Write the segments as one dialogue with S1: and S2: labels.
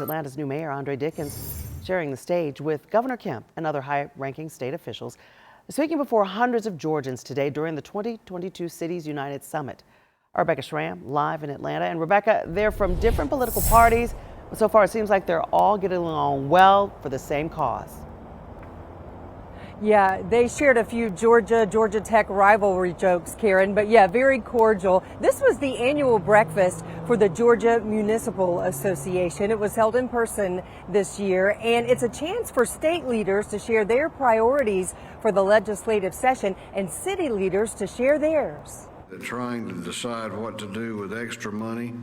S1: Atlanta's new mayor, Andre Dickens, sharing the stage with Governor Kemp and other high-ranking state officials, speaking before hundreds of Georgians today during the 2022 Cities United Summit. Our Rebecca Schramm live in Atlanta. And Rebecca, they're from different political parties, but so far it seems like they're all getting along well for the same cause.
S2: Yeah, they shared a few Georgia Tech rivalry jokes, Karen, but yeah, very cordial. This was the annual breakfast for the Georgia Municipal Association. It was held in person this year, and it's a chance for state leaders to share their priorities for the legislative session and city leaders to share theirs.
S3: Trying to decide what to do with extra money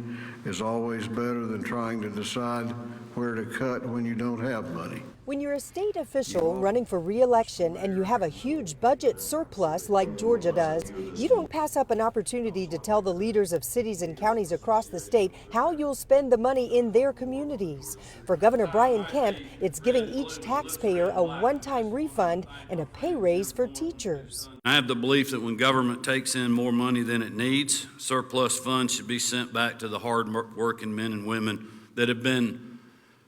S3: is always better than trying to decide where to cut when you don't have money.
S2: When you're a state official running for re-election and you have a huge budget surplus like Georgia does, you don't pass up an opportunity to tell the leaders of cities and counties across the state how you'll spend the money in their communities. For Governor Brian Kemp, it's giving each taxpayer a one-time refund and a pay raise for teachers.
S4: I have the belief that when government takes in more money than it needs, surplus funds should be sent back to the hard-working men and women that have been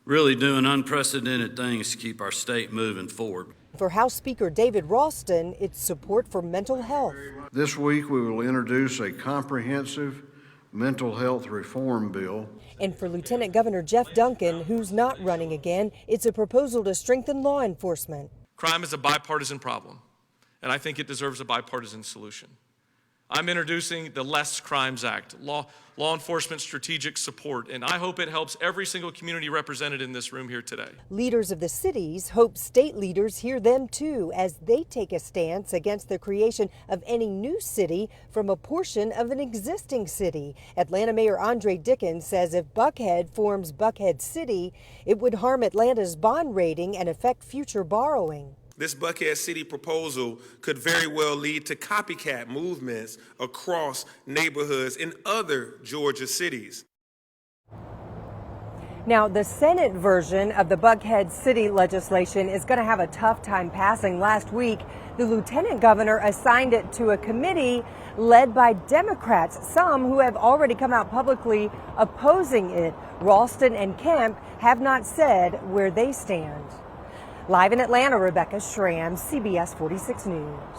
S4: really doing unprecedented things to keep our state moving forward.
S2: For House Speaker David Ralston, it's support for mental health.
S3: This week we will introduce a comprehensive mental health reform bill.
S2: And for Lieutenant Governor Jeff Duncan, who's not running again, it's a proposal to strengthen law enforcement.
S5: Crime is a bipartisan problem, and I think it deserves a bipartisan solution. I'm introducing the Less Crimes Act, law enforcement strategic support, and I hope it helps every single community represented in this room here today.
S2: Leaders of the cities hope state leaders hear them too as they take a stance against the creation of any new city from a portion of an existing city. Atlanta Mayor Andre Dickens says if Buckhead forms Buckhead City, it would harm Atlanta's bond rating and affect future borrowing.
S6: This Buckhead City proposal could very well lead to copycat movements across neighborhoods in other Georgia cities.
S2: Now, the Senate version of the Buckhead City legislation is going to have a tough time passing. Last week, the lieutenant governor assigned it to a committee led by Democrats, some who have already come out publicly opposing it. Ralston and Kemp have not said where they stand. Live in Atlanta, Rebecca Schramm, CBS 46 News.